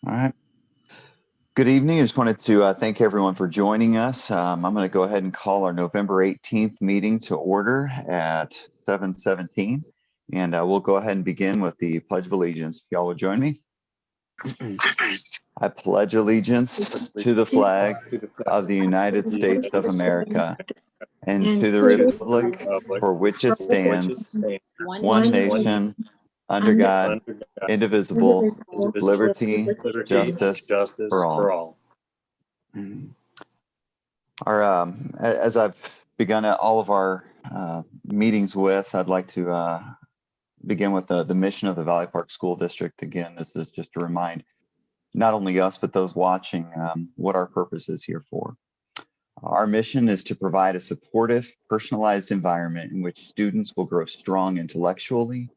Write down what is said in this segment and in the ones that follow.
All right. Good evening. I just wanted to thank everyone for joining us. I'm going to go ahead and call our November 18th meeting to order at 7:17. And we'll go ahead and begin with the Pledge of Allegiance. If y'all will join me. I pledge allegiance to the flag of the United States of America and to the republic for which it stands, one nation, under God, indivisible, liberty, justice for all. As I've begun all of our meetings with, I'd like to begin with the mission of the Valley Park School District. Again, this is just to remind not only us, but those watching what our purpose is here for. Our mission is to provide a supportive, personalized environment in which students will grow strong intellectually,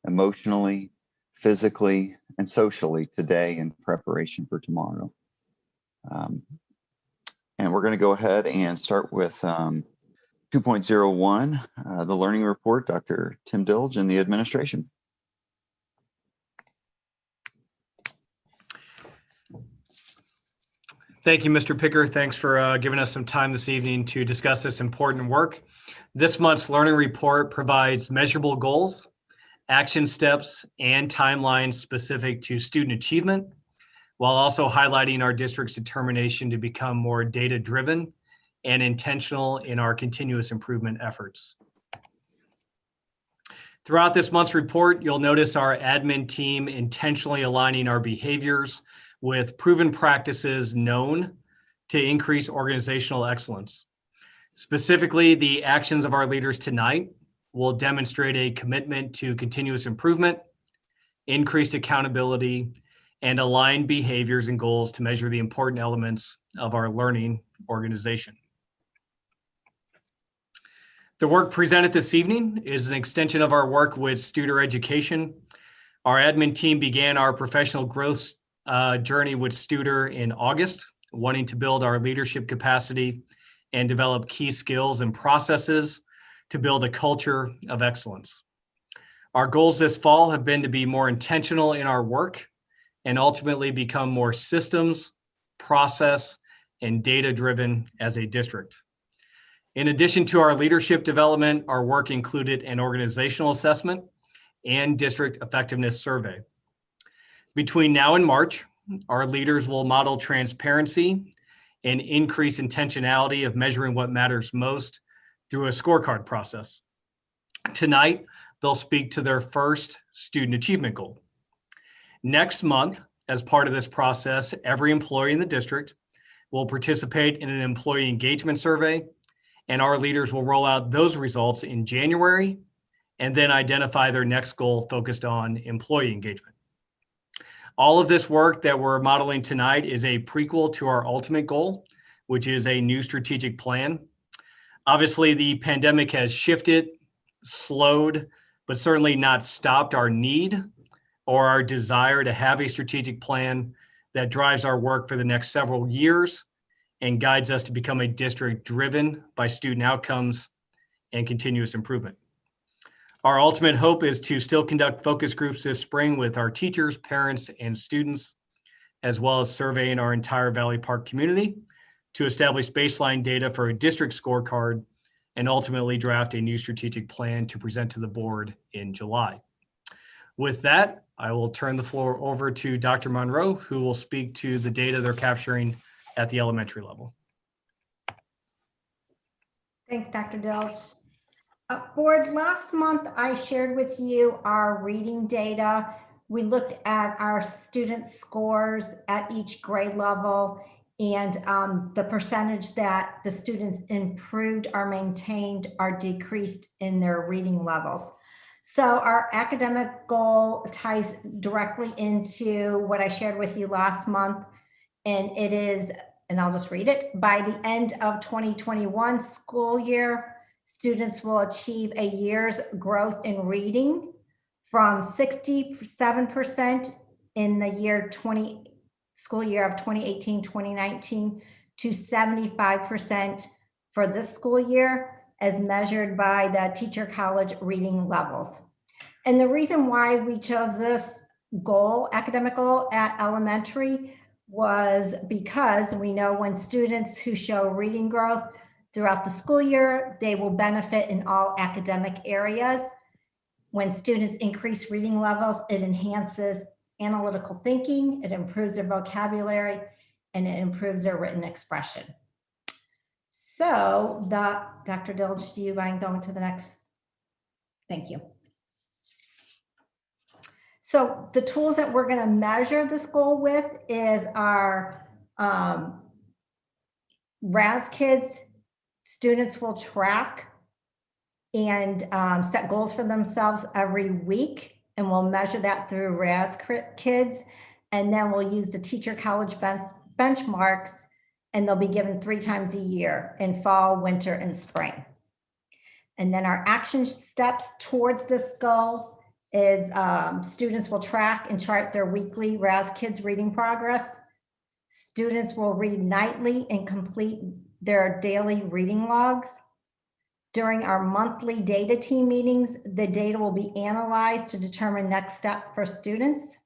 emotionally, physically, and socially today in preparation for tomorrow. And we're going to go ahead and start with 2.01, the learning report, Dr. Tim Dilge and the administration. Thank you, Mr. Picker. Thanks for giving us some time this evening to discuss this important work. This month's learning report provides measurable goals, action steps, and timelines specific to student achievement, while also highlighting our district's determination to become more data-driven and intentional in our continuous improvement efforts. Throughout this month's report, you'll notice our admin team intentionally aligning our behaviors with proven practices known to increase organizational excellence. Specifically, the actions of our leaders tonight will demonstrate a commitment to continuous improvement, increased accountability, and aligned behaviors and goals to measure the important elements of our learning organization. The work presented this evening is an extension of our work with Studer Education. Our admin team began our professional growth journey with Studer in August, wanting to build our leadership capacity and develop key skills and processes to build a culture of excellence. Our goals this fall have been to be more intentional in our work and ultimately become more systems, process, and data-driven as a district. In addition to our leadership development, our work included an organizational assessment and district effectiveness survey. Between now and March, our leaders will model transparency and increase intentionality of measuring what matters most through a scorecard process. Tonight, they'll speak to their first student achievement goal. Next month, as part of this process, every employee in the district will participate in an employee engagement survey, and our leaders will roll out those results in January and then identify their next goal focused on employee engagement. All of this work that we're modeling tonight is a prequel to our ultimate goal, which is a new strategic plan. Obviously, the pandemic has shifted, slowed, but certainly not stopped our need or our desire to have a strategic plan that drives our work for the next several years and guides us to become a district driven by student outcomes and continuous improvement. Our ultimate hope is to still conduct focus groups this spring with our teachers, parents, and students, as well as surveying our entire Valley Park community to establish baseline data for a district scorecard and ultimately draft a new strategic plan to present to the board in July. With that, I will turn the floor over to Dr. Monroe, who will speak to the data they're capturing at the elementary level. Thanks, Dr. Dilge. Board, last month I shared with you our reading data. We looked at our student scores at each grade level and the percentage that the students improved or maintained or decreased in their reading levels. So our academic goal ties directly into what I shared with you last month, and it is, and I'll just read it, by the end of 2021 school year, students will achieve a year's growth in reading from 67% in the school year of 2018-2019 to 75% for this school year, as measured by the Teacher College reading levels. And the reason why we chose this goal, academic goal at elementary was because we know when students who show reading growth throughout the school year, they will benefit in all academic areas. When students increase reading levels, it enhances analytical thinking, it improves their vocabulary, and it improves their written expression. So Dr. Dilge, do you mind going to the next? Thank you. So the tools that we're going to measure this goal with is our RAS kids. Students will track and set goals for themselves every week, and we'll measure that through RAS kids. And then we'll use the Teacher College benchmarks, and they'll be given 3 times a year in fall, winter, and spring. And then our action steps towards this goal is students will track and chart their weekly RAS kids reading progress. Students will read nightly and complete their daily reading logs. During our monthly data team meetings, the data will be analyzed to determine next step for students.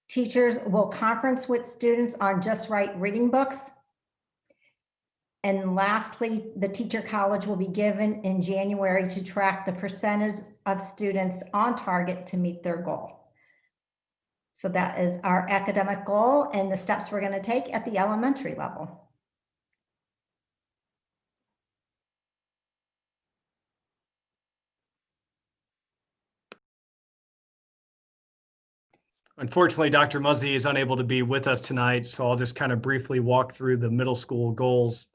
Teachers will conference with students on just right reading books. And lastly, the Teacher College will be given in January to track the percentage of students on target to meet their goal. So that is our academic goal and the steps we're going to take at the elementary level. Unfortunately, Dr. Muzzy is unable to be with us tonight, so I'll just kind of briefly walk through the middle school goals.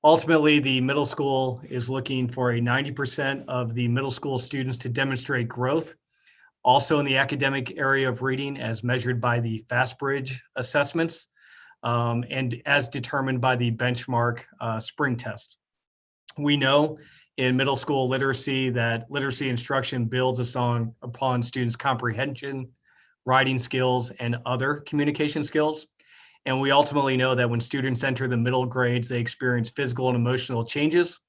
Ultimately, the middle school is looking for a 90% of the middle school students to demonstrate growth, also in the academic area of reading as measured by the FastBridge assessments and as determined by the benchmark spring test. We know in middle school literacy that literacy instruction builds upon students' comprehension, writing skills, and other communication skills. And we ultimately know that when students enter the middle grades, they experience physical and emotional changes,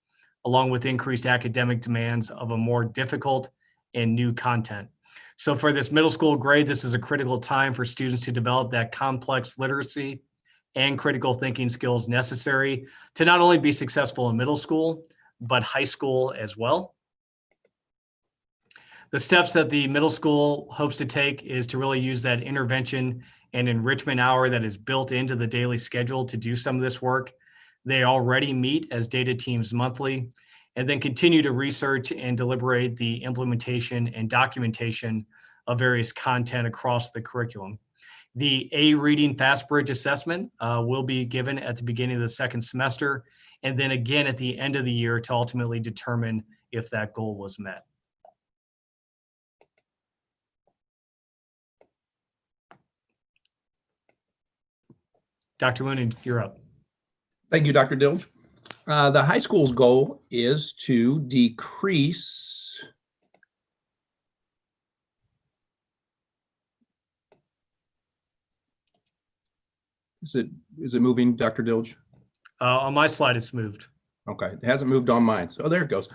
along with increased academic demands of a more difficult and new content. So for this middle school grade, this is a critical time for students to develop that complex literacy and critical thinking skills necessary to not only be successful in middle school, but high school as well. The steps that the middle school hopes to take is to really use that intervention and enrichment hour that is built into the daily schedule to do some of this work. They already meet as data teams monthly, and then continue to research and deliberate the implementation and documentation of various content across the curriculum. The A Reading FastBridge assessment will be given at the beginning of the second semester, and then again at the end of the year to ultimately determine if that goal was met. Dr. Lunan, you're up. Thank you, Dr. Dilge. The high school's goal is to decrease Is it moving, Dr. Dilge? On my slide, it's moved. Okay, it hasn't moved on mine. So there it goes.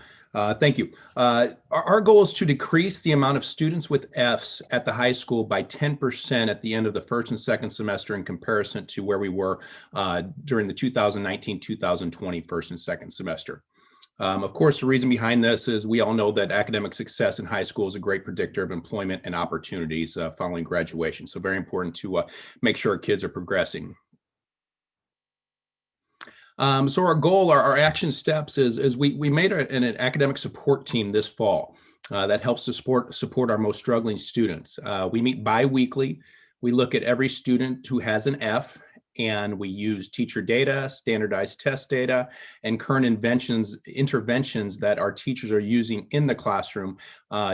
Thank you. Our goal is to decrease the amount of students with Fs at the high school by 10% at the end of the first and second semester in comparison to where we were during the 2019-2020 first and second semester. Of course, the reason behind this is we all know that academic success in high school is a great predictor of employment and opportunities following graduation. So very important to make sure our kids are progressing. So our goal, our action steps is we made an academic support team this fall that helps to support our most struggling students. We meet bi-weekly. We look at every student who has an F, and we use teacher data, standardized test data, and current interventions that our teachers are using in the classroom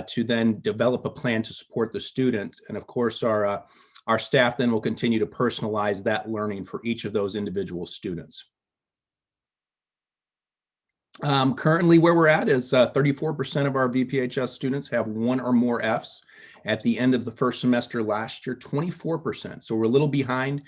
to then develop a plan to support the students. And of course, our staff then will continue to personalize that learning for each of those individual students. Currently, where we're at is 34% of our VPHS students have one or more Fs. At the end of the first semester last year, 24%. So we're a little behind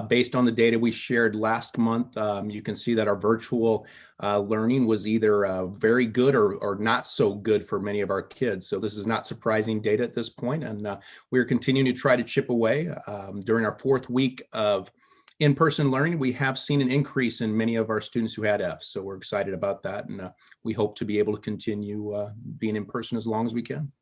based on the data we shared last month. You can see that our virtual learning was either very good or not so good for many of our kids. So this is not surprising data at this point, and we're continuing to try to chip away. During our 4th week of in-person learning, we have seen an increase in many of our students who had Fs. So we're excited about that, and we hope to be able to continue being in person as long as we can.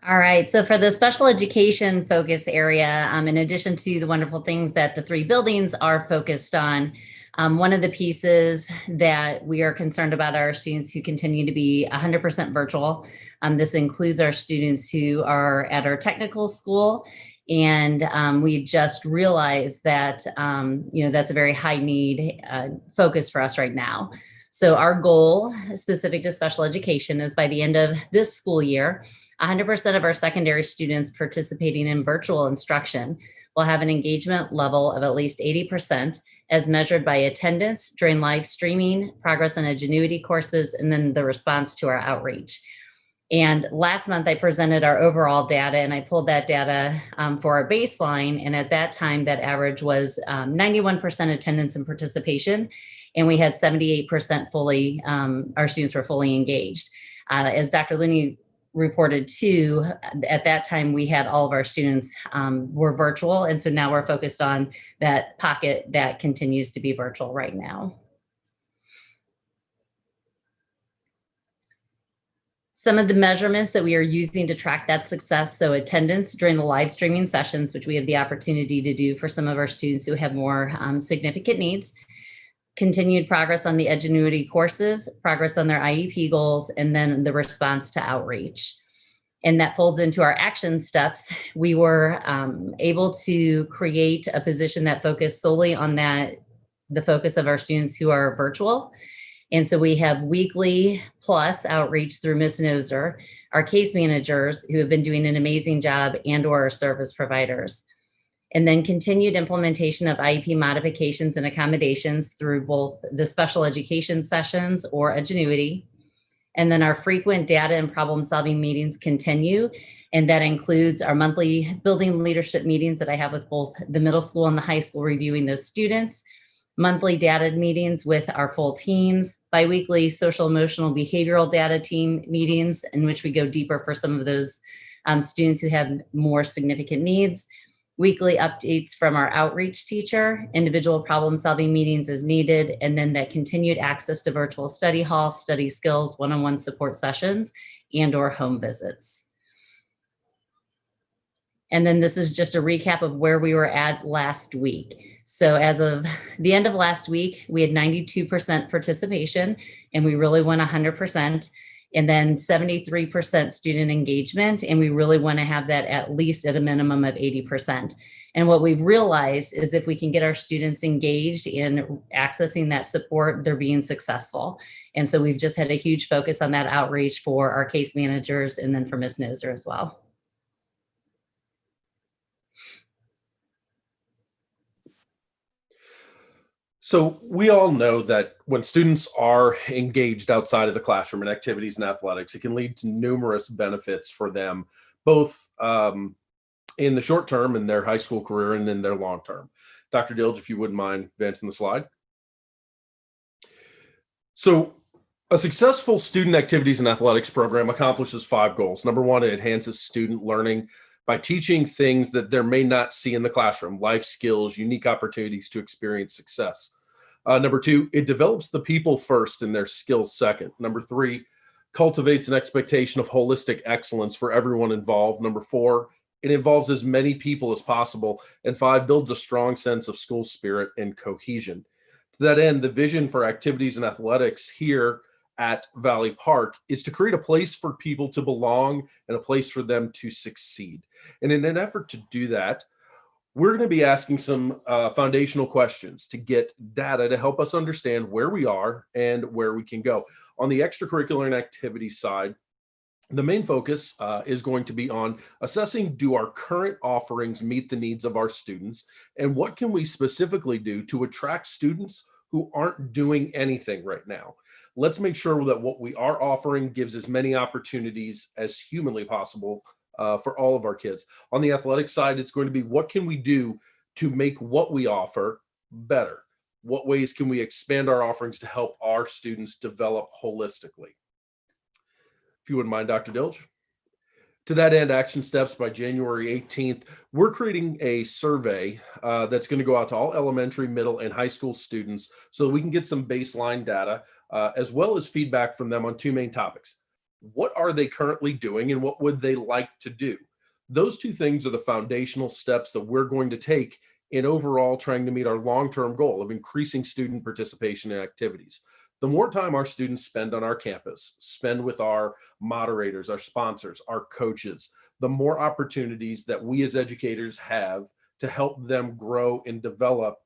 All right, so for the special education focus area, in addition to the wonderful things that the 3 buildings are focused on, one of the pieces that we are concerned about are our students who continue to be 100% virtual. This includes our students who are at our technical school, and we just realized that that's a very high need focus for us right now. So our goal specific to special education is by the end of this school year, 100% of our secondary students participating in virtual instruction will have an engagement level of at least 80% as measured by attendance during live streaming, progress on Edgenuity courses, and then the response to our outreach. And last month I presented our overall data, and I pulled that data for our baseline. And at that time, that average was 91% attendance and participation. And we had 78% fully, our students were fully engaged. As Dr. Looney reported too, at that time we had all of our students were virtual, and so now we're focused on that pocket that continues to be virtual right now. Some of the measurements that we are using to track that success, so attendance during the live streaming sessions, which we have the opportunity to do for some of our students who have more significant needs, continued progress on the Edgenuity courses, progress on their IEP goals, and then the response to outreach. And that folds into our action steps. We were able to create a position that focused solely on the focus of our students who are virtual. And so we have weekly plus outreach through Ms. Noser, our case managers who have been doing an amazing job, and or our service providers. And then continued implementation of IEP modifications and accommodations through both the special education sessions or Edgenuity. And then our frequent data and problem solving meetings continue. And that includes our monthly building leadership meetings that I have with both the middle school and the high school, reviewing those students, monthly data meetings with our full teams, biweekly social emotional behavioral data team meetings in which we go deeper for some of those students who have more significant needs, weekly updates from our outreach teacher, individual problem solving meetings as needed, and then that continued access to virtual study hall, study skills, one-on-one support sessions, and or home visits. And then this is just a recap of where we were at last week. So as of the end of last week, we had 92% participation, and we really want 100%. And then 73% student engagement, and we really want to have that at least at a minimum of 80%. And what we've realized is if we can get our students engaged in accessing that support, they're being successful. And so we've just had a huge focus on that outreach for our case managers and then for Ms. Noser as well. So we all know that when students are engaged outside of the classroom in activities and athletics, it can lead to numerous benefits for them, both in the short term in their high school career and in their long term. Dr. Dilge, if you wouldn't mind advancing the slide. So a successful student activities and athletics program accomplishes 5 goals. Number 1, it enhances student learning by teaching things that they may not see in the classroom, life skills, unique opportunities to experience success. Number 2, it develops the people first and their skills second. Number 3, cultivates an expectation of holistic excellence for everyone involved. Number 4, it involves as many people as possible. And 5, builds a strong sense of school spirit and cohesion. To that end, the vision for activities and athletics here at Valley Park is to create a place for people to belong and a place for them to succeed. And in an effort to do that, we're going to be asking some foundational questions to get data to help us understand where we are and where we can go. On the extracurricular and activity side, The main focus is going to be on assessing, do our current offerings meet the needs of our students, and what can we specifically do to attract students who aren't doing anything right now. Let's make sure that what we are offering gives as many opportunities as humanly possible for all of our kids. On the athletic side, it's going to be, what can we do to make what we offer better? What ways can we expand our offerings to help our students develop holistically? If you wouldn't mind, Dr. Dilge. To that end, action steps by January 18th, we're creating a survey that's going to go out to all elementary, middle, and high school students so that we can get some baseline data as well as feedback from them on two main topics. What are they currently doing and what would they like to do? Those two things are the foundational steps that we're going to take in overall trying to meet our long-term goal of increasing student participation in activities. The more time our students spend on our campus, spend with our moderators, our sponsors, our coaches, the more opportunities that we as educators have to help them grow and develop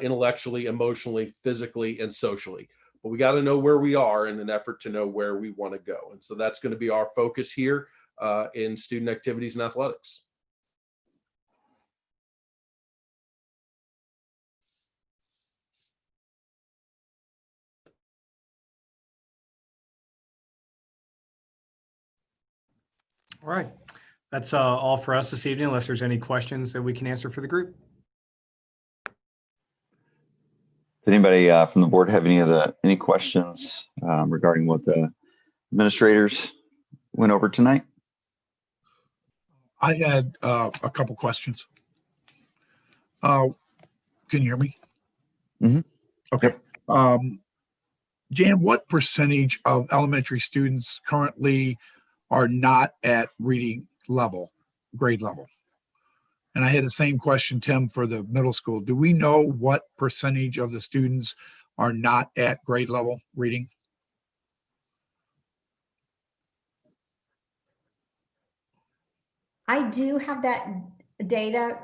intellectually, emotionally, physically, and socially. But we got to know where we are in an effort to know where we want to go. And so that's going to be our focus here in student activities and athletics. All right. That's all for us this evening, unless there's any questions that we can answer for the group. Does anybody from the board have any questions regarding what the administrators went over tonight? I had a couple questions. Can you hear me? Mm-hmm. Okay. Jan, what percentage of elementary students currently are not at reading level, grade level? And I had the same question, Tim, for the middle school. Do we know what percentage of the students are not at grade level reading? I do have that data,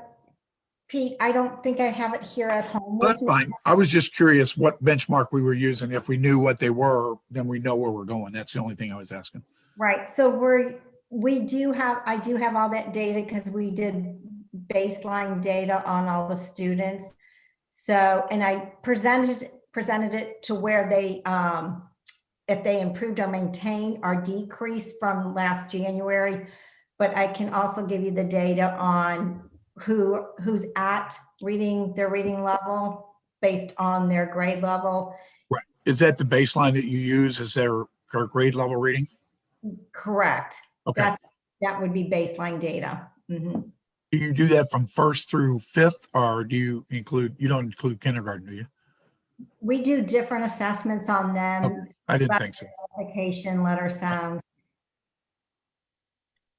Pete. I don't think I have it here at home. Well, that's fine. I was just curious what benchmark we were using. If we knew what they were, then we know where we're going. That's the only thing I was asking. Right. So I do have all that data because we did baseline data on all the students. So, and I presented it to where they, if they improved or maintained or decreased from last January, but I can also give you the data on who's at their reading level based on their grade level. Right. Is that the baseline that you use? Is their grade level reading? Correct. Okay. That would be baseline data. Mm-hmm. Do you do that from 1st through 5th, or you don't include kindergarten, do you? We do different assessments on them. Okay. I didn't think so. Application, letter sound.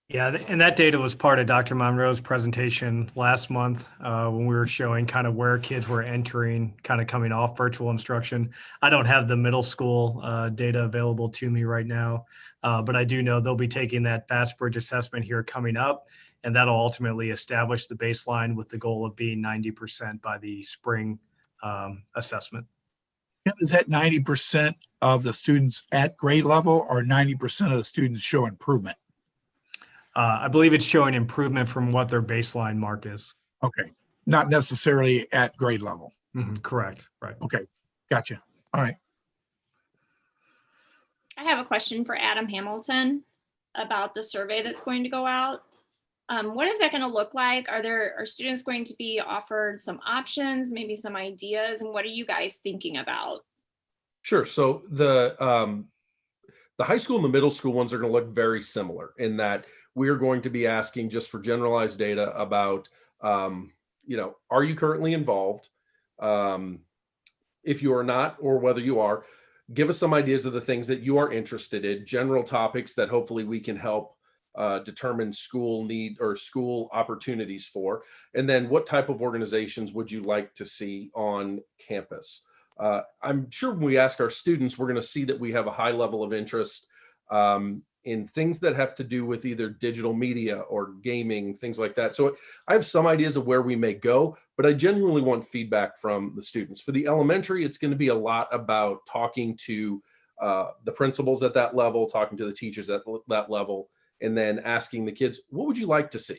Yeah, and that data was part of Dr. Monroe's presentation last month when we were showing kind of where kids were entering, kind of coming off virtual instruction. I don't have the middle school data available to me right now, but I do know they'll be taking that Fast Bridge assessment here coming up, and that'll ultimately establish the baseline with the goal of being 90% by the spring assessment. Is that 90% of the students at grade level or 90% of the students show improvement? I believe it's showing improvement from what their baseline mark is. Okay. Not necessarily at grade level. Mm-hmm. Correct. Right. Okay. Gotcha. All right. I have a question for Adam Hamilton about the survey that's going to go out. What is that going to look like? Are students going to be offered some options, maybe some ideas, and what are you guys thinking about? Sure. So the high school and the middle school ones are going to look very similar in that we're going to be asking just for generalized data about, are you currently involved? If you are not, or whether you are, give us some ideas of the things that you are interested in, general topics that hopefully we can help determine school need or school opportunities for. And then what type of organizations would you like to see on campus? I'm sure when we ask our students, we're going to see that we have a high level of interest in things that have to do with either digital media or gaming, things like that. So I have some ideas of where we may go, but I genuinely want feedback from the students. For the elementary, it's going to be a lot about talking to the principals at that level, talking to the teachers at that level, and then asking the kids, what would you like to see?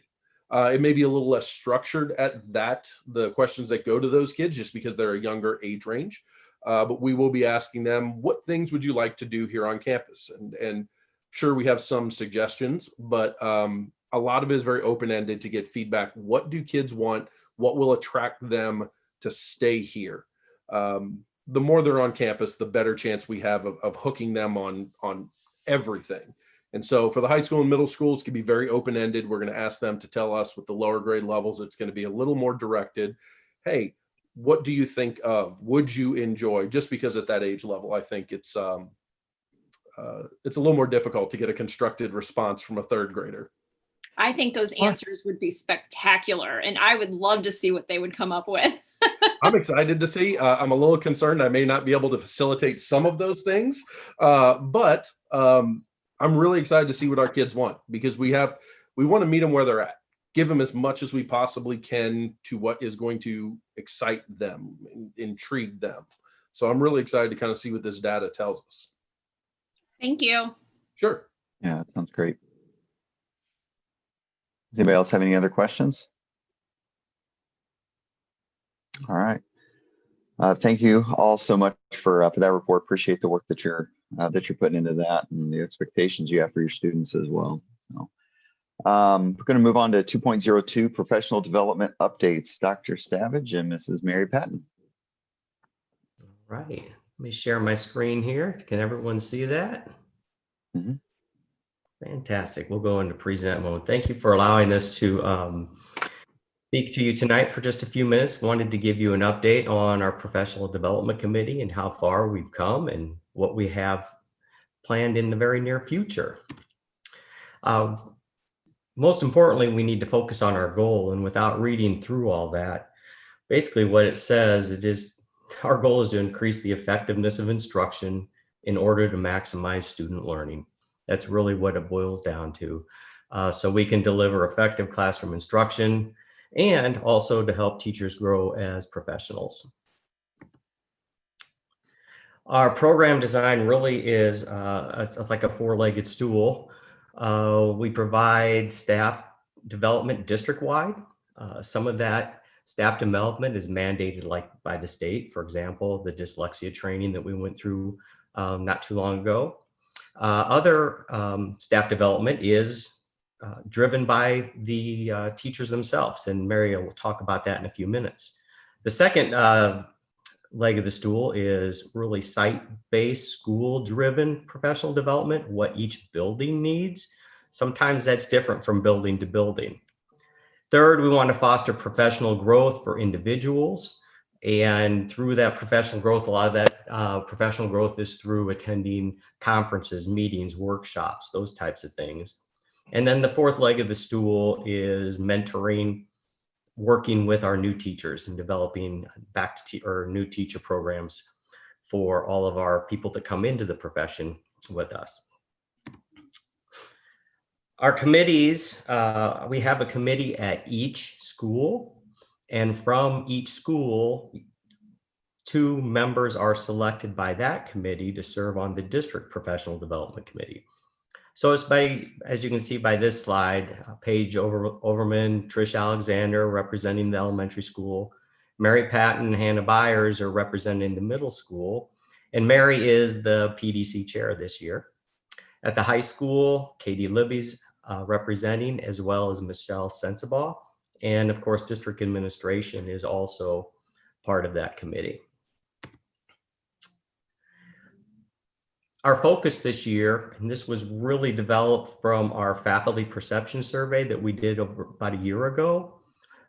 It may be a little less structured at that, the questions that go to those kids, just because they're a younger age range. But we will be asking them, what things would you like to do here on campus? And sure, we have some suggestions, but a lot of it is very open-ended to get feedback. What do kids want? What will attract them to stay here? The more they're on campus, the better chance we have of hooking them on everything. And so for the high school and middle schools, it can be very open-ended. We're going to ask them to tell us. With the lower grade levels, it's going to be a little more directed. Hey, what do you think of? Would you enjoy? Just because at that age level, I think it's a little more difficult to get a constructed response from a third grader. I think those answers would be spectacular, and I would love to see what they would come up with. I'm excited to see. I'm a little concerned I may not be able to facilitate some of those things, but I'm really excited to see what our kids want, because we want to meet them where they're at, give them as much as we possibly can to what is going to excite them, intrigue them. So I'm really excited to kind of see what this data tells us. Thank you. Sure. Yeah, that sounds great. Does anybody else have any other questions? All right. Thank you all so much for that report. Appreciate the work that you're putting into that, and the expectations you have for your students as well. So, we're going to move on to 2.02 professional development updates. Dr. Stavage and Mrs. Mary Patton. All right. Let me share my screen here. Can everyone see that? Mm-hmm. Fantastic. We'll go into present mode. Thank you for allowing us to speak to you tonight for just a few minutes. Wanted to give you an update on our professional development committee and how far we've come and what we have planned in the very near future. Most importantly, we need to focus on our goal, and without reading through all that, basically what it says, our goal is to increase the effectiveness of instruction in order to maximize student learning. That's really what it boils down to. So we can deliver effective classroom instruction and also to help teachers grow as professionals. Our program design really is it's like a four-legged stool. We provide staff development district-wide. Some of that staff development is mandated by the state. For example, the dyslexia training that we went through not too long ago. Other staff development is driven by the teachers themselves, and Mary will talk about that in a few minutes. The second leg of the stool is really site-based, school-driven professional development, what each building needs. Sometimes that's different from building to building. Third, we want to foster professional growth for individuals. And through that professional growth, a lot of that professional growth is through attending conferences, meetings, workshops, those types of things. And then the fourth leg of the stool is mentoring, working with our new teachers and developing new teacher programs for all of our people that come into the profession with us. Our committees, we have a committee at each school, and from each school, 2 members are selected by that committee to serve on the district professional development committee. So it's as you can see by this slide, Paige Overman, Trish Alexander representing the elementary school, Mary Patton and Hannah Byers are representing the middle school, and Mary is the PDC chair this year. At the high school, Katie Libby's representing, as well as Michelle Sensabaugh. And of course, district administration is also part of that committee. Our focus this year, and this was really developed from our faculty perception survey that we did about a year ago.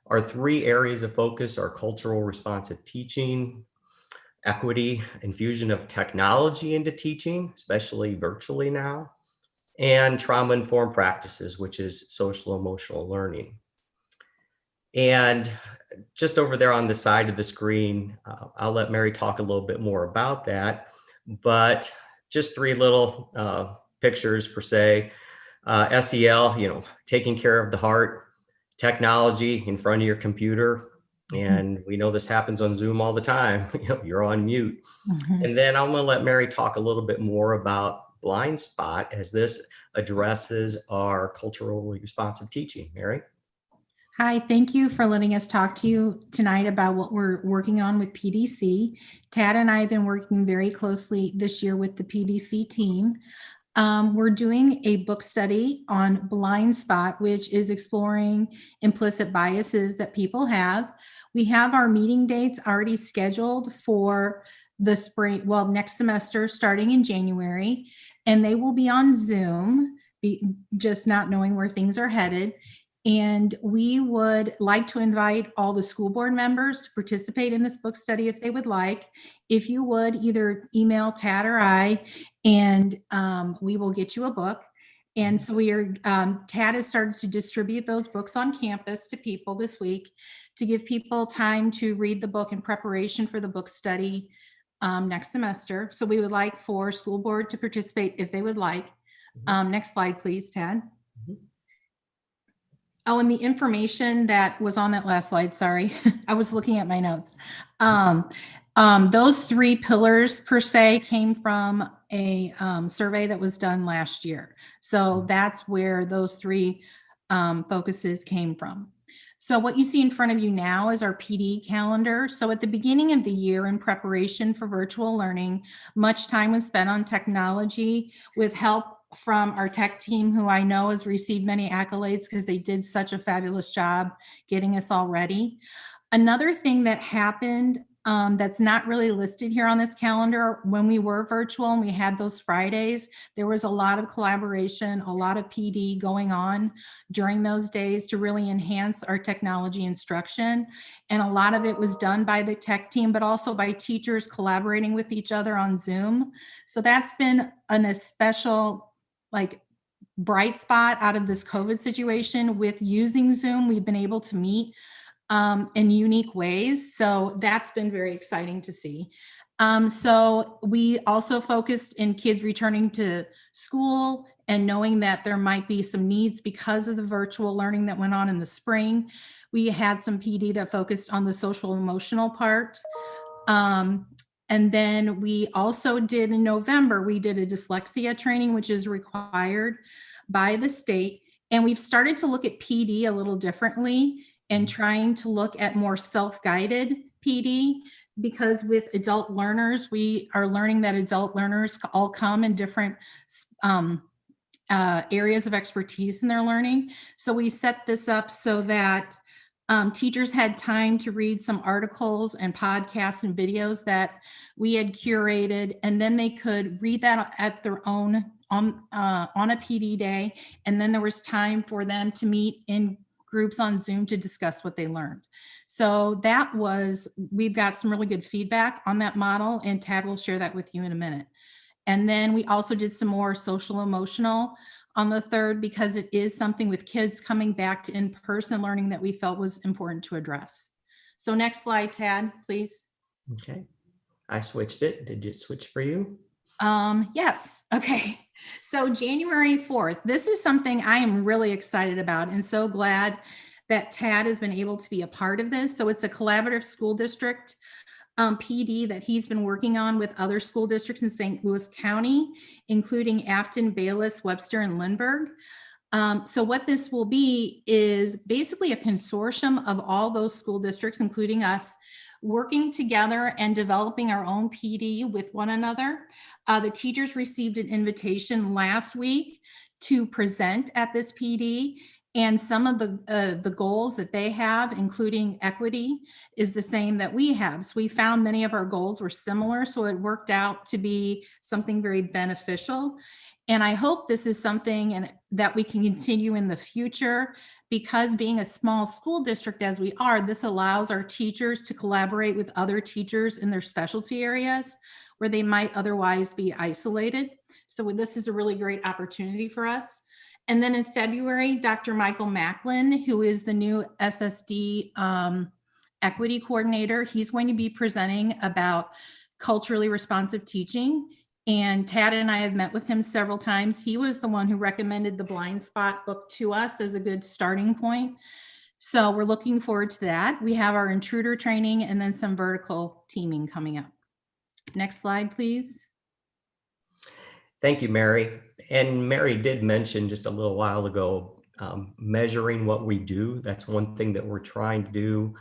Our 3 areas of focus are cultural responsive teaching, equity, infusion of technology into teaching, especially virtually now, and trauma-informed practices, which is social emotional learning. And just over there on the side of the screen, I'll let Mary talk a little bit more about that, but just 3 little pictures per se. SEL, taking care of the heart, technology in front of your computer, And we know this happens on Zoom all the time. You're on mute. Mhm. And then I'm going to let Mary talk a little bit more about blind spot as this addresses our culturally responsive teaching. Mary? Hi, thank you for letting us talk to you tonight about what we're working on with PDC. Tad and I have been working very closely this year with the PDC team. We're doing a book study on blind spot, which is exploring implicit biases that people have. We have our meeting dates already scheduled for the spring, well, next semester, starting in January, and they will be on Zoom, just not knowing where things are headed. And we would like to invite all the school board members to participate in this book study if they would like. If you would, either email Tad or I, and we will get you a book. And so Tad has started to distribute those books on campus to people this week to give people time to read the book in preparation for the book study next semester. So we would like for school board to participate if they would like. Next slide, please, Tad. Oh, and the information that was on that last slide, sorry, I was looking at my notes. Those 3 pillars per se came from a survey that was done last year. So that's where those 3 focuses came from. So what you see in front of you now is our PD calendar. So at the beginning of the year, in preparation for virtual learning, much time was spent on technology with help from our tech team, who I know has received many accolades because they did such a fabulous job getting us all ready. Another thing that happened that's not really listed here on this calendar, when we were virtual and we had those Fridays, there was a lot of collaboration, a lot of PD going on during those days to really enhance our technology instruction. And a lot of it was done by the tech team, but also by teachers collaborating with each other on Zoom. So that's been an especial bright spot out of this COVID situation. With using Zoom, we've been able to meet in unique ways. So that's been very exciting to see. So we also focused in kids returning to school and knowing that there might be some needs because of the virtual learning that went on in the spring. We had some PD that focused on the social emotional part. And then we also did in November, we did a dyslexia training, which is required by the state. And we've started to look at PD a little differently and trying to look at more self-guided PD, because with adult learners, we are learning that adult learners all come in different areas of expertise in their learning. So we set this up so that teachers had time to read some articles and podcasts and videos that we had curated, and then they could read that at their own on a PD day. And then there was time for them to meet in groups on Zoom to discuss what they learned. So we've got some really good feedback on that model, and Tad will share that with you in a minute. And then we also did some more social emotional on the 3rd, because it is something with kids coming back to in-person learning that we felt was important to address. So next slide, Tad, please. Okay. I switched it. Did it switch for you? Yes. Okay. So January 4th, this is something I am really excited about and so glad that Tad has been able to be a part of this. So it's a collaborative school district PD that he's been working on with other school districts in St. Louis County, including Afton, Bayless, Webster, and Lindbergh. So what this will be is basically a consortium of all those school districts, including us, working together and developing our own PD with one another. The teachers received an invitation last week to present at this PD, and some of the goals that they have, including equity, is the same that we have. So we found many of our goals were similar, so it worked out to be something very beneficial. And I hope this is something that we can continue in the future, because being a small school district as we are, this allows our teachers to collaborate with other teachers in their specialty areas where they might otherwise be isolated. So this is a really great opportunity for us. And then in February, Dr. Michael Macklin, who is the new SSD equity coordinator, he's going to be presenting about culturally responsive teaching. And Tad and I have met with him several times. He was the one who recommended the Blind Spot book to us as a good starting point. So we're looking forward to that. We have our intruder training and then some vertical teaming coming up. Next slide, please. Thank you, Mary. And Mary did mention just a little while ago, measuring what we do. That's one thing that we're trying to do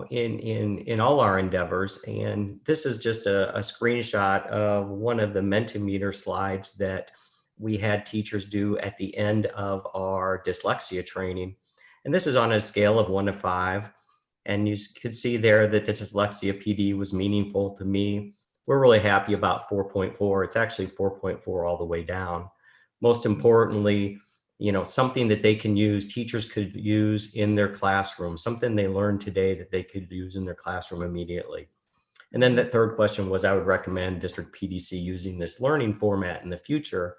in all our endeavors. And this is just a screenshot of one of the Mentimeter slides that we had teachers do at the end of our dyslexia training. And this is on a scale of 1 to 5. And you could see there that the dyslexia PD was meaningful to me. We're really happy about 4.4. It's actually 4.4 all the way down. Most importantly, something that they can use, teachers could use in their classroom, something they learned today that they could use in their classroom immediately. And then the third question was, I would recommend district PDC using this learning format in the future.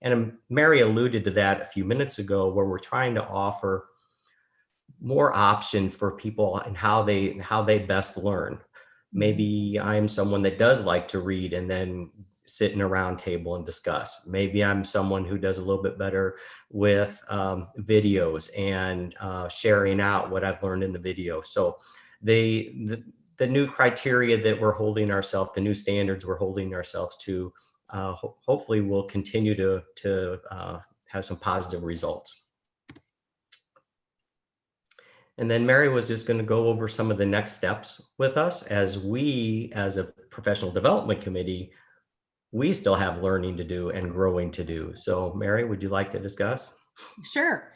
And Mary alluded to that a few minutes ago, where we're trying to offer more options for people and how they best learn. Maybe I'm someone that does like to read and then sit in a round table and discuss. Maybe I'm someone who does a little bit better with videos and sharing out what I've learned in the video. So the new criteria that we're holding ourselves, the new standards we're holding ourselves to, hopefully will continue to have some positive results. And then Mary was just going to go over some of the next steps with us as we, as a professional development committee, we still have learning to do and growing to do. So Mary, would you like to discuss? Sure.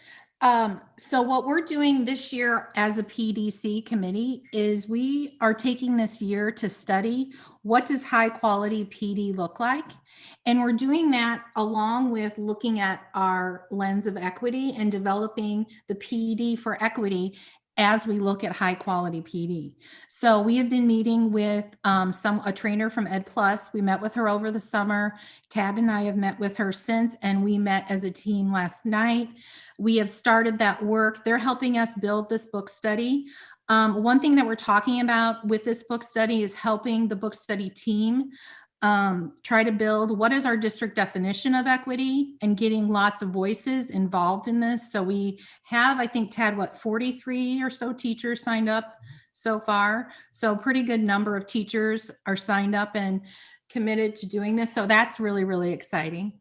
So what we're doing this year as a PDC committee is we are taking this year to study what does high quality PD look like. And we're doing that along with looking at our lens of equity and developing the PD for equity as we look at high quality PD. So we have been meeting with a trainer from Ed Plus. We met with her over the summer. Tad and I have met with her since, and we met as a team last night. We have started that work. They're helping us build this book study. One thing that we're talking about with this book study is helping the book study team try to build what is our district definition of equity and getting lots of voices involved in this. So we have, I think, Tad, 43 or so teachers signed up so far. So pretty good number of teachers are signed up and committed to doing this. So that's really, really exciting.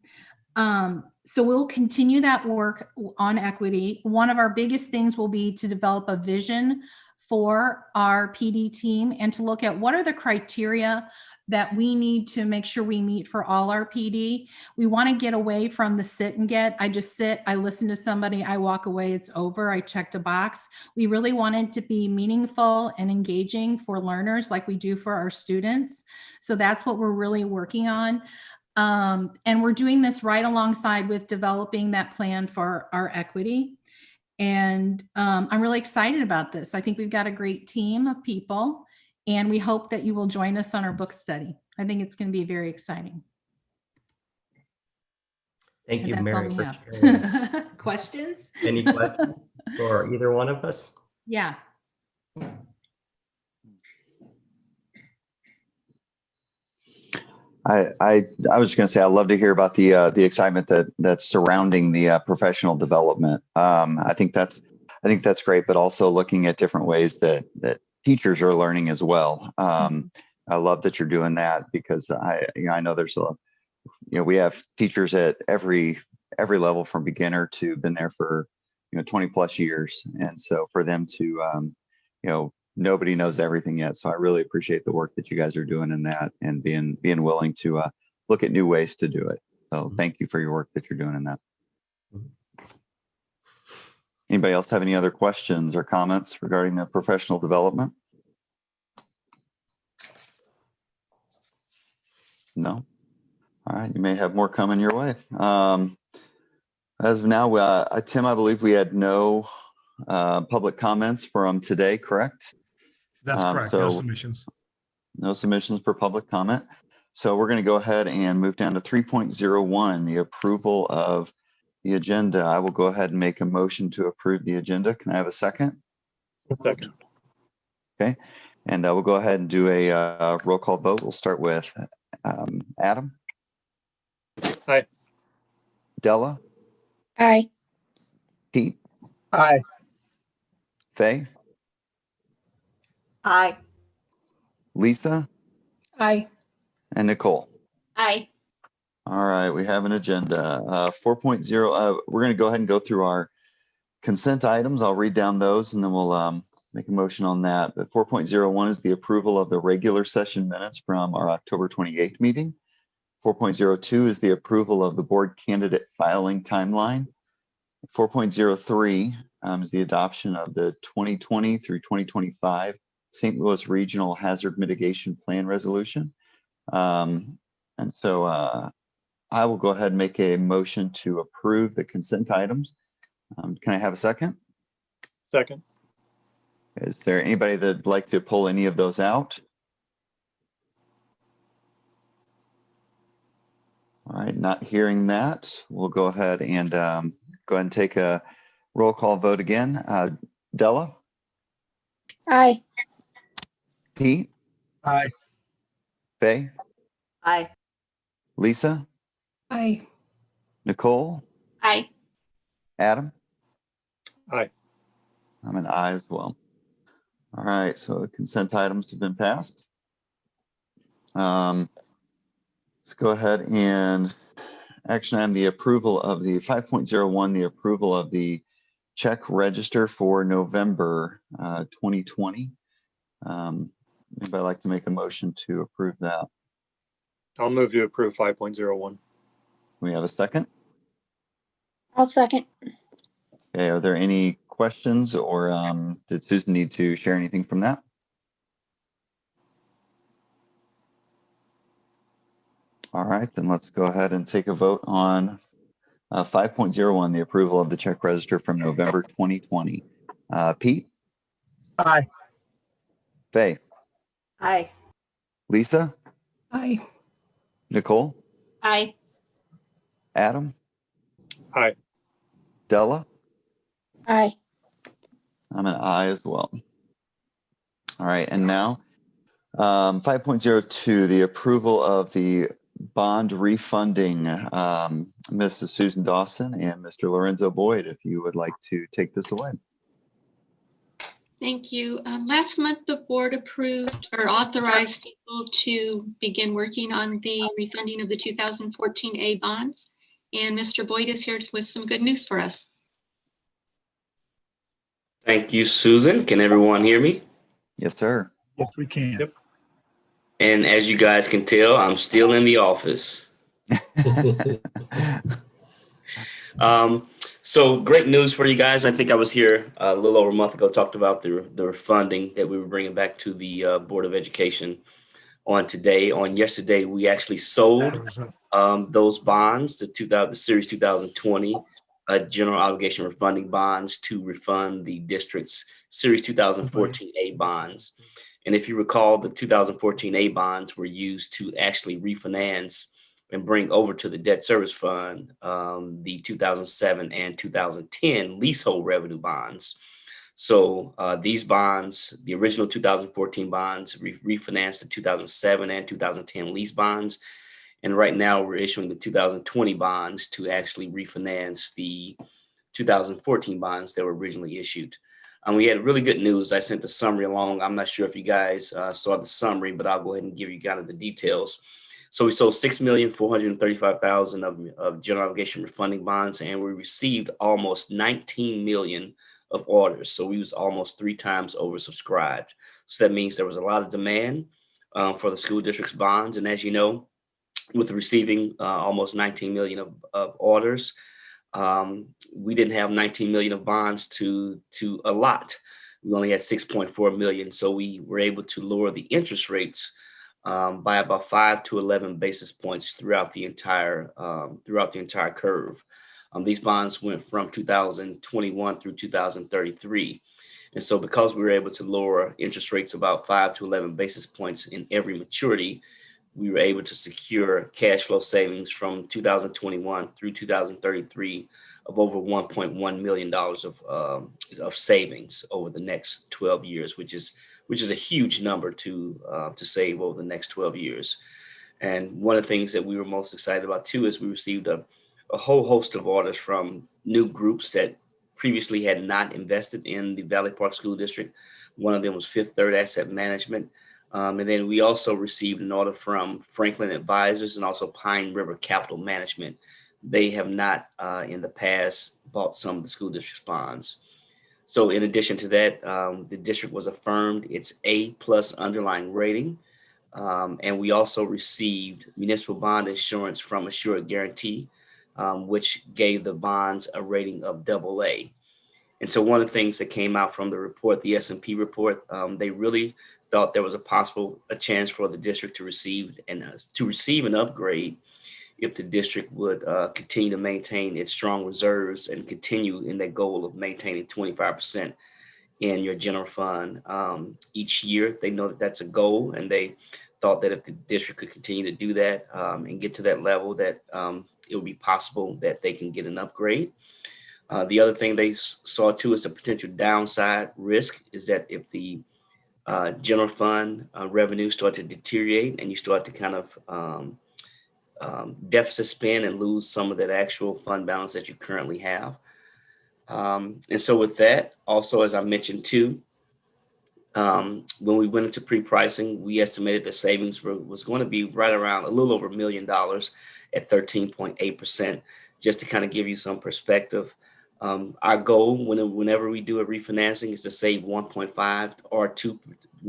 So we'll continue that work on equity. One of our biggest things will be to develop a vision for our PD team and to look at what are the criteria that we need to make sure we meet for all our PD. We want to get away from the sit and get. I just sit, I listen to somebody, I walk away, it's over, I checked a box. We really want it to be meaningful and engaging for learners like we do for our students. So that's what we're really working on. And we're doing this right alongside with developing that plan for our equity. And I'm really excited about this. I think we've got a great team of people, and we hope that you will join us on our book study. I think it's going to be very exciting. Thank you, And that's all Mary, we for have. sharing. Questions? Any questions for either one of us? Yeah. I was just going to say, I love to hear about the excitement that's surrounding the professional development. I think that's great, but also looking at different ways that teachers are learning as well. I love that you're doing that, because I know there's we have teachers at every level, from beginner to been there for 20 plus years, and so for them to nobody knows everything yet. So I really appreciate the work that you guys are doing in that, and being willing to look at new ways to do it. So thank you for your work that you're doing in that. Anybody else have any other questions or comments regarding the professional development? No? All right, you may have more coming your way. As of now, Tim, I believe we had no public comments from today, correct? That's correct. No submissions. No submissions for public comment. So we're going to go ahead and move down to 3.01, the approval of the agenda. I will go ahead and make a motion to approve the agenda. Can I have a second? Second. Okay. And we'll go ahead and do a roll call vote. We'll start with Adam. Aye. Della. Aye. Pete. Aye. Faye, Aye. Lisa, Aye. and Nicole. Aye. All right, we have an agenda. 4.0, we're going to go ahead and go through our consent items. I'll read down those and then we'll make a motion on that. But 4.01 is the approval of the regular session minutes from our October 28th meeting. 4.02 is the approval of the board candidate filing timeline. 4.03 is the adoption of the 2020 through 2025 St. Louis Regional Hazard Mitigation Plan Resolution. And so I will go ahead and make a motion to approve the consent items. Can I have a second? Second. Is there anybody that'd like to pull any of those out? All right, not hearing that, we'll go ahead and take a roll call vote again. Della? Aye. Pete? Aye. Faye? Aye. Lisa? Aye. Nicole? Aye. Adam? Aye. I'm an aye as well. All right, so the consent items have been passed. Let's go ahead and action item the approval of the 5.01, the approval of the check register for November 2020. Anybody like to make a motion to approve that? I'll move to approve 5.01. We have a second. I'll second. Okay, are there any questions or did Susan need to share anything from that? All right, then let's go ahead and take a vote on 5.01, the approval of the check register from November 2020. Pete? Aye. Faye? Aye. Lisa? Aye. Nicole? Aye. Adam? Aye. Della? Aye. I'm an aye as well. All right, and now 5.02, the approval of the bond refunding. Mrs. Susan Dawson and Mr. Lorenzo Boyd, if you would like to take this away. Thank you. Last month, the board approved or authorized people to begin working on the refunding of the 2014 A bonds. And Mr. Boyd is here with some good news for us. Thank you, Susan. Can everyone hear me? Yes, sir. Yes, we can. Yep. And as you guys can tell, I'm still in the office. So great news for you guys. I think I was here a little over a month ago, talked about the funding that we were bringing back to the Board of Education. On yesterday, we actually sold those bonds, the Series 2020 general obligation refunding bonds to refund the district's Series 2014 A bonds. And if you recall, the 2014 A bonds were used to actually refinance and bring over to the debt service fund the 2007 and 2010 leasehold revenue bonds. So these bonds, the original 2014 bonds, refinanced the 2007 and 2010 lease bonds. And right now we're issuing the 2020 bonds to actually refinance the 2014 bonds that were originally issued. We had really good news. I sent the summary along. I'm not sure if you guys saw the summary, but I'll go ahead and give you kind of the details. So we sold 6,435,000 of general obligation refunding bonds, and we received almost 19 million of orders. So we was almost 3 times oversubscribed. So that means there was a lot of demand for the school district's bonds. And as you know, with receiving almost 19 million of orders, we didn't have 19 million of bonds to allot. We only had 6.4 million. So we were able to lower the interest rates by about 5 to 11 basis points throughout the entire curve. These bonds went from 2021 through 2033. And so because we were able to lower interest rates about 5 to 11 basis points in every maturity, we were able to secure cash flow savings from 2021 through 2033 of over $1.1 million of savings over the next 12 years, which is a huge number to save over the next 12 years. And one of the things that we were most excited about too is we received a whole host of orders from new groups that previously had not invested in the Valley Park School District. One of them was Fifth Third Asset Management. And then we also received an order from Franklin Advisors and also Pine River Capital Management. They have not in the past bought some of the school district's bonds. So in addition to that, the district was affirmed its A+ underlying rating. And we also received municipal bond insurance from Assured Guarantee, which gave the bonds a rating of AA. And so one of the things that came out from the report, the S&P report, they really thought there was a chance for the district to receive an upgrade if the district would continue to maintain its strong reserves and continue in that goal of maintaining 25% in your general fund each year. They know that that's a goal, and they thought that if the district could continue to do that and get to that level, that it would be possible that they can get an upgrade. The other thing they saw too as a potential downside risk is that if the general fund revenue start to deteriorate and you start to kind of deficit spend and lose some of that actual fund balance that you currently have. And so with that, also, as I mentioned too, when we went into pre-pricing, we estimated the savings was going to be right around a little over $1 million at 13.8%, just to kind of give you some perspective. Our goal whenever we do a refinancing is to save 1.5 to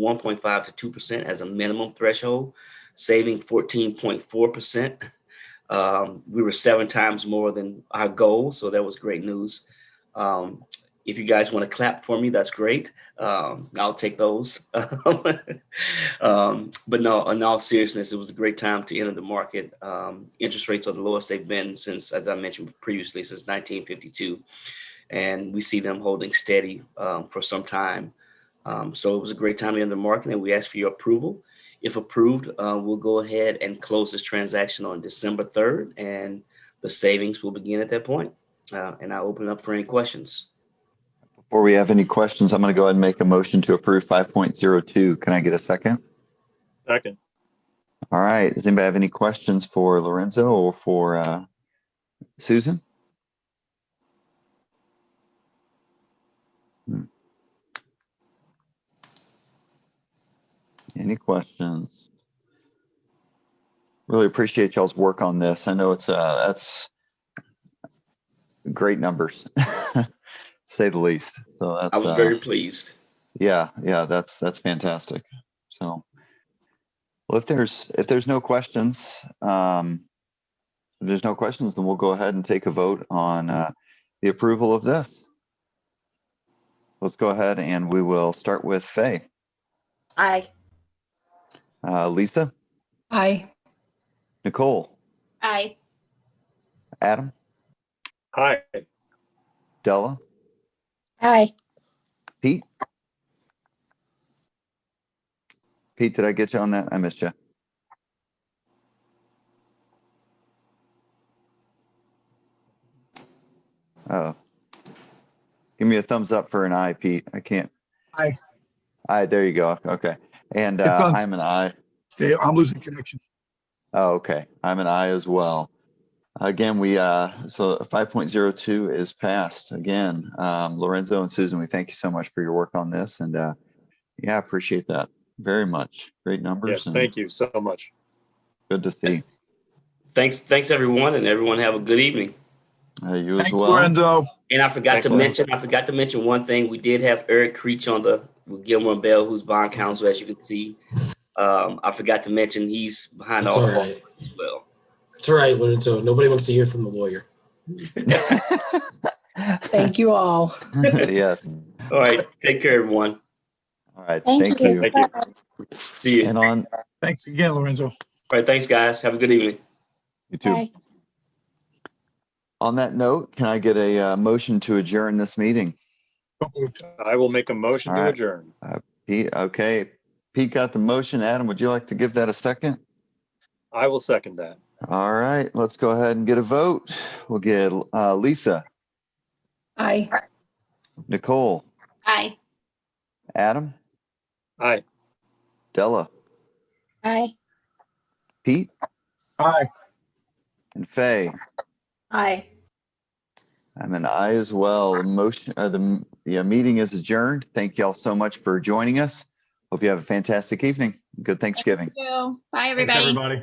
2% as a minimum threshold, saving 14.4%. We were 7 times more than our goal, so that was great news. If you guys want to clap for me, that's great. I'll take those. But no, in all seriousness, it was a great time to enter the market. Interest rates are the lowest they've been since, as I mentioned previously, since 1952. And we see them holding steady for some time. So it was a great time to enter the market, and we ask for your approval. If approved, we'll go ahead and close this transaction on December 3rd, and the savings will begin at that point. And I'll open it up for any questions. Before we have any questions, I'm going to go ahead and make a motion to approve 5.02. Can I get a second? Second. All right. Does anybody have any questions for Lorenzo or for Susan? Any questions? Really appreciate y'all's work on this. I know that's great numbers, to say the least. So that's, I was very pleased. Yeah, that's fantastic. So, well, if there's no questions, then we'll go ahead and take a vote on the approval of this. Let's go ahead and we will start with Faye. Aye. Lisa. Aye. Nicole. Aye. Adam. Aye. Della. Aye. Pete. Pete, did I get you on that? I missed you. Oh, give me a thumbs up for an aye, Pete. I can't. Aye. Aye, there you go. Okay. And It's on- I'm an aye. Okay, I'm losing connection. Oh, okay. I'm an aye as well. Again, so 5.02 is passed. Again, Lorenzo and Susan, we thank you so much for your work on this. And yeah, appreciate that very much. Great numbers. Yeah, thank you so much. Good to see. Thanks everyone, and everyone have a good evening. You as Thanks, well. Lorenzo. And I forgot Thanks, to mention one thing. We did have Eric Creech with Gilmore Bell, who's bond counsel, as you can see. I forgot to mention he's behind That's all all the right. as well. That's right, Lorenzo. Nobody wants to hear from the lawyer. Thank you all. Yes. All right. Take care, everyone. All right. Thank you. Thank you. See you. And Thanks again, Lorenzo. All right. Thanks, guys. Have a good evening. you too. Bye. On that note, can I get a motion to adjourn this meeting? I will make a motion All to right. adjourn. Pete, okay. Pete got the motion. Adam, would you like to give that a second? I will second that. All right, let's go ahead and get a vote. We'll get Lisa, Aye. Nicole, Aye. Adam, Aye. Della, Aye. Pete, Aye. and Faye. Aye. I'm an aye as well. The motion, the meeting is adjourned. Thank you all so much for joining us. Hope you have a fantastic evening. Good Thanksgiving. Thank you. Bye, Thanks, everybody. everybody.